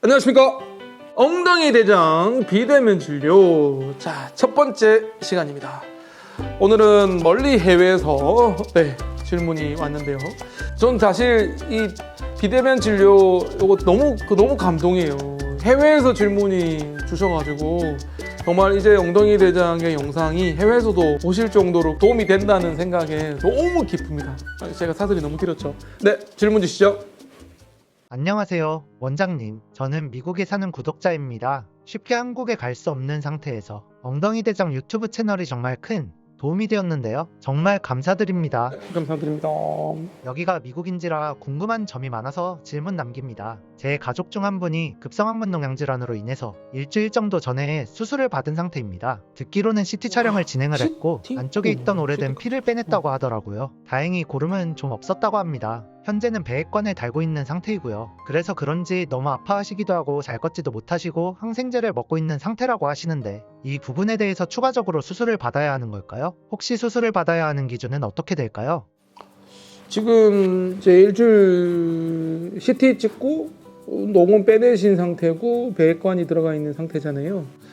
안녕하십니까, 엉덩이 대장 비대면 진료. 자, 첫 번째 시간입니다. 오늘은 멀리 해외에서 질문이 왔는데요. 전 사실 이 비대면 진료 이거 너무 감동이에요. 해외에서 질문이 주셔가지고 정말 이제 엉덩이 대장의 영상이 해외에서도 보실 정도로 도움이 된다는 생각에 너무 기쁩니다. 제가 사설이 너무 길었죠. 네, 질문 주시죠. 안녕하세요, 원장님. 저는 미국에 사는 구독자입니다. 쉽게 한국에 갈 수 없는 상태에서 엉덩이 대장 유튜브 채널이 정말 큰 도움이 되었는데요. 정말 감사드립니다. 감사드립니다. 여기가 미국인지라 궁금한 점이 많아서 질문 남깁니다. 제 가족 중 한 분이 급성항문농양 질환으로 인해서 일주일 정도 전에 수술을 받은 상태입니다. 듣기로는 CT 촬영을 진행을 했고 안쪽에 있던 오래된 피를 빼냈다고 하더라고요. 다행히 고름은 좀 없었다고 합니다. 현재는 배액관을 달고 있는 상태이고요. 그래서 그런지 너무 아파하시기도 하고 잘 걷지도 못하시고 항생제를 먹고 있는 상태라고 하시는데 이 부분에 대해서 추가적으로 수술을 받아야 하는 걸까요? 혹시 수술을 받아야 하는 기준은 어떻게 될까요? 지금 이제 일주일 CT 찍고 농은 빼내신 상태고 배액관이 들어가 있는 상태잖아요.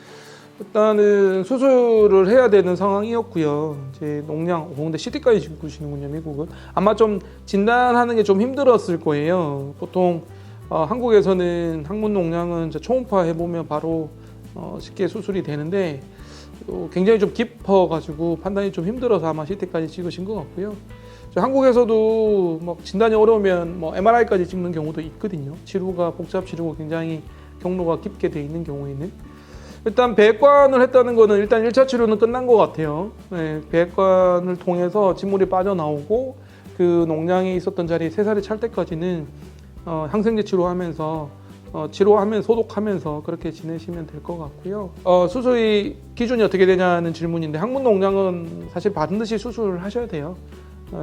일단은 수술을 해야 되는 상황이었고요. 이제 농양, 근데 CT까지 찍으시는군요, 미국은. 아마 좀 진단하는 게 좀 힘들었을 거예요. 보통 한국에서는 항문 농양은 이제 초음파 해보면 바로 쉽게 수술이 되는데 굉장히 좀 깊어가지고 판단이 좀 힘들어서 아마 CT까지 찍으신 것 같고요. 한국에서도 뭐 진단이 어려우면 뭐 MRI까지 찍는 경우도 있거든요. 치료가 복잡 치료가 굉장히 경로가 깊게 돼 있는 경우에는 일단 배액관을 했다는 거는 일단 1차 치료는 끝난 것 같아요. 네, 배액관을 통해서 진물이 빠져나오고 그 농양이 있었던 자리에 새살이 찰 때까지는 항생제 치료하면서 소독하면서 그렇게 지내시면 될 것 같고요. 수술이 기준이 어떻게 되냐는 질문인데 항문 농양은 사실 반드시 수술을 하셔야 돼요.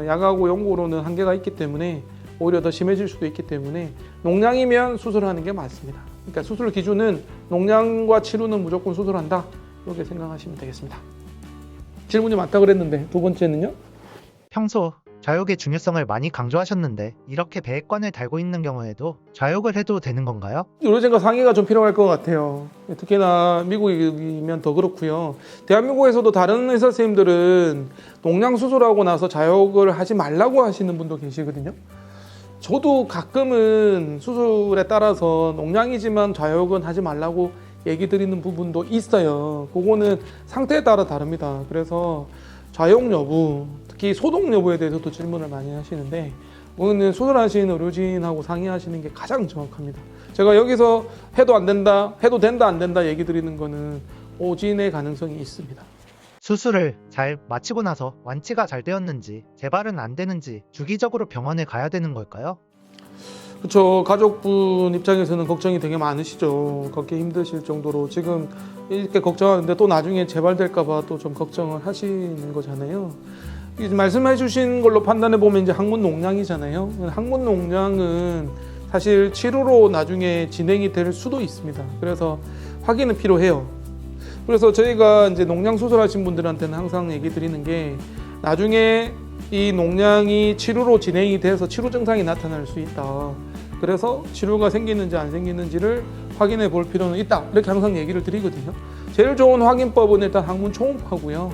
약하고 연고로는 한계가 있기 때문에 오히려 더 심해질 수도 있기 때문에 농양이면 수술하는 게 맞습니다. 그러니까 수술 기준은 농양과 치료는 무조건 수술한다, 이렇게 생각하시면 되겠습니다. 질문이 많다 그랬는데 두 번째는요? 평소 좌욕의 중요성을 많이 강조하셨는데 이렇게 배액관을 달고 있는 경우에도 좌욕을 해도 되는 건가요? 의료진과 상의가 좀 필요할 것 같아요. 특히나 미국이면 더 그렇고요. 대한민국에서도 다른 의사 선생님들은 농양 수술하고 나서 좌욕을 하지 말라고 하시는 분도 계시거든요. 저도 가끔은 수술에 따라서 농양이지만 좌욕은 하지 말라고 얘기 드리는 부분도 있어요. 그거는 상태에 따라 다릅니다. 그래서 좌욕 여부, 특히 소독 여부에 대해서도 질문을 많이 하시는데 오늘 수술하시는 의료진하고 상의하시는 게 가장 정확합니다. 제가 여기서 해도 안 된다, 해도 된다 안 된다 얘기 드리는 거는 오진의 가능성이 있습니다. 수술을 잘 마치고 나서 완치가 잘 되었는지 재발은 안 되는지 주기적으로 병원에 가야 되는 걸까요? 그렇죠. 가족분 입장에서는 걱정이 되게 많으시죠. 걷기 힘드실 정도로 지금 이렇게 걱정하는데 또 나중에 재발될까 봐 또 좀 걱정을 하시는 거잖아요. 말씀해 주신 걸로 판단해 보면 이제 항문 농양이잖아요. 항문 농양은 사실 치료로 나중에 진행이 될 수도 있습니다. 그래서 확인은 필요해요. 그래서 저희가 이제 농양 수술하신 분들한테는 항상 얘기 드리는 게 나중에 이 농양이 치료로 진행이 돼서 치료 증상이 나타날 수 있다. 그래서 치료가 생기는지 안 생기는지를 확인해 볼 필요는 있다, 이렇게 항상 얘기를 드리거든요. 제일 좋은 확인법은 일단 항문 초음파고요.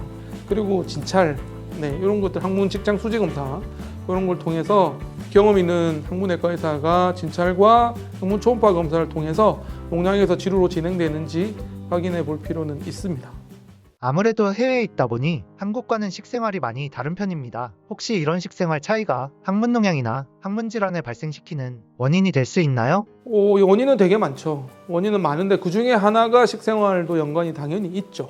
그리고 진찰, 이런 것들, 항문 직장 수지 검사, 이런 걸 통해서 경험 있는 항문외과 의사가 진찰과 항문 초음파 검사를 통해서 농양에서 치료로 진행되는지 확인해 볼 필요는 있습니다. 아무래도 해외에 있다 보니 한국과는 식생활이 많이 다른 편입니다. 혹시 이런 식생활 차이가 항문 농양이나 항문 질환을 발생시키는 원인이 될 수 있나요? 원인은 되게 많죠. 원인은 많은데 그 중에 하나가 식생활도 연관이 당연히 있죠.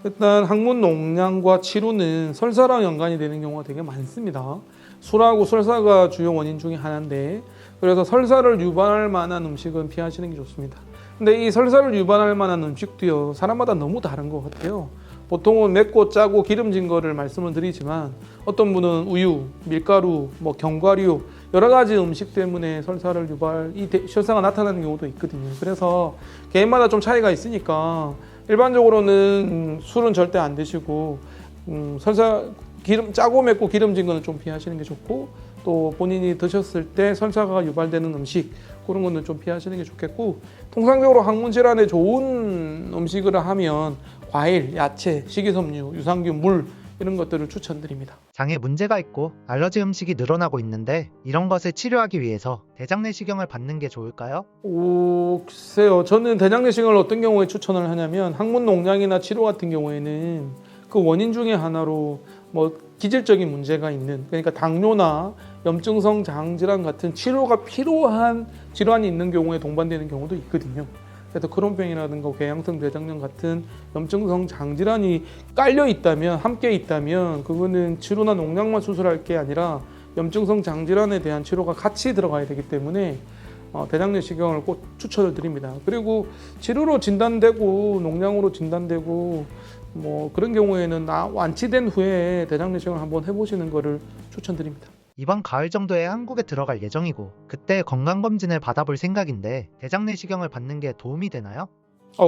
일단 항문 농양과 치료는 설사랑 연관이 되는 경우가 되게 많습니다. 술하고 설사가 주요 원인 중에 하나인데, 그래서 설사를 유발할 만한 음식은 피하시는 게 좋습니다. 근데 이 설사를 유발할 만한 음식도요, 사람마다 너무 다른 것 같아요. 보통은 맵고 짜고 기름진 거를 말씀을 드리지만 어떤 분은 우유, 밀가루, 견과류 여러 가지 음식 때문에 설사가 나타나는 경우도 있거든요. 그래서 개인마다 좀 차이가 있으니까 일반적으로는 술은 절대 안 드시고 짜고 맵고 기름진 거는 좀 피하시는 게 좋고, 또 본인이 드셨을 때 설사가 유발되는 음식, 그런 거는 좀 피하시는 게 좋겠고, 통상적으로 항문 질환에 좋은 음식을 하면 과일, 야채, 식이섬유, 유산균, 물 이런 것들을 추천드립니다. 장에 문제가 있고 알러지 음식이 늘어나고 있는데 이런 것을 치료하기 위해서 대장내시경을 받는 게 좋을까요? 글쎄요. 저는 대장내시경을 어떤 경우에 추천을 하냐면, 항문 농양이나 치료 같은 경우에는 그 원인 중에 하나로 뭐 기질적인 문제가 있는, 그러니까 당뇨나 염증성 장질환 같은 치료가 필요한 질환이 있는 경우에 동반되는 경우도 있거든요. 그래서 크론병이라든가 궤양성 대장염 같은 염증성 장질환이 깔려 있다면, 함께 있다면 그거는 치료나 농양만 수술할 게 아니라 염증성 장질환에 대한 치료가 같이 들어가야 되기 때문에 대장내시경을 꼭 추천을 드립니다. 그리고 치료로 진단되고 농양으로 진단되고 뭐 그런 경우에는 완치된 후에 대장내시경을 한번 해보시는 것을 추천드립니다. 이번 가을 정도에 한국에 들어갈 예정이고 그때 건강검진을 받아볼 생각인데 대장내시경을 받는 게 도움이 되나요?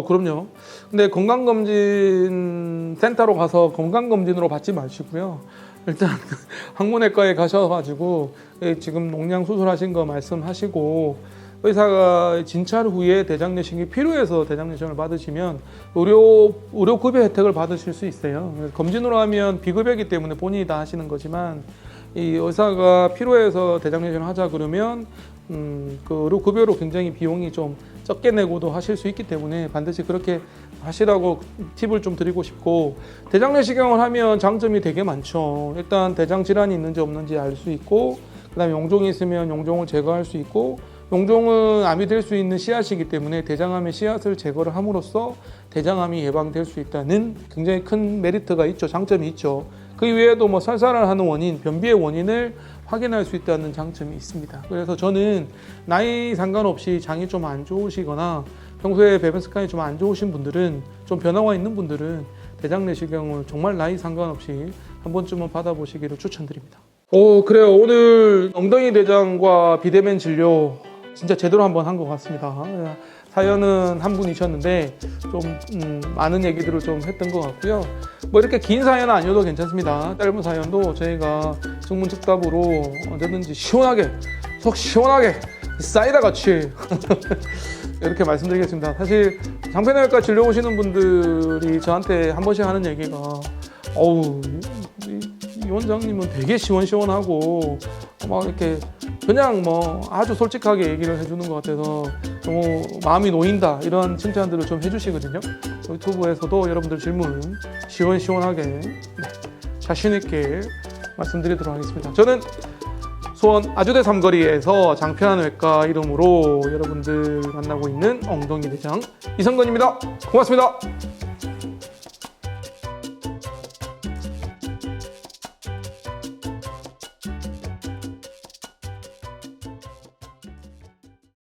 그럼요. 근데 건강검진 센터로 가서 건강검진으로 받지 마시고요. 일단 항문외과에 가셔가지고 지금 농양 수술하신 거 말씀하시고, 의사가 진찰 후에 대장내시경이 필요해서 대장내시경을 받으시면 의료급여 혜택을 받으실 수 있어요. 검진으로 하면 비급여이기 때문에 본인이 다 하시는 거지만, 이 의사가 필요해서 대장내시경을 하자 그러면 그 의료급여로 굉장히 비용이 좀 적게 내고도 하실 수 있기 때문에 반드시 그렇게 하시라고 팁을 좀 드리고 싶고, 대장내시경을 하면 장점이 되게 많죠. 일단 대장 질환이 있는지 없는지 알 수 있고, 그다음에 용종이 있으면 용종을 제거할 수 있고, 용종은 암이 될 수 있는 씨앗이기 때문에 대장암의 씨앗을 제거를 함으로써 대장암이 예방될 수 있다는 굉장히 큰 메리트가 있죠. 장점이 있죠. 그 이외에도 뭐 설사를 하는 원인, 변비의 원인을 확인할 수 있다는 장점이 있습니다. 그래서 저는 나이 상관없이 장이 좀 안 좋으시거나 평소에 배변 습관이 좀 안 좋으신 분들은, 좀 변화가 있는 분들은 대장내시경을 정말 나이 상관없이 한 번쯤은 받아보시기를 추천드립니다. 그래요. 오늘 엉덩이 대장과 비대면 진료 진짜 제대로 한번 한 것 같습니다. 사연은 한 분이셨는데 좀 많은 얘기들을 좀 했던 것 같고요. 뭐 이렇게 긴 사연은 아니어도 괜찮습니다. 짧은 사연도 저희가 증문즉답으로 언제든지 시원하게, 속 시원하게 사이다 같이 이렇게 말씀드리겠습니다. 사실 장편외과 진료 오시는 분들이 저한테 한 번씩 하는 얘기가, 이 원장님은 되게 시원시원하고 막 이렇게 그냥 뭐 아주 솔직하게 얘기를 해주는 것 같아서 너무 마음이 놓인다, 이런 칭찬들을 좀 해주시거든요. 유튜브에서도 여러분들 질문 시원시원하게 자신 있게 말씀드리도록 하겠습니다. 저는 수원 아주대 삼거리에서 장편외과 이름으로 여러분들 만나고 있는 엉덩이 대장 이성건입니다. 고맙습니다.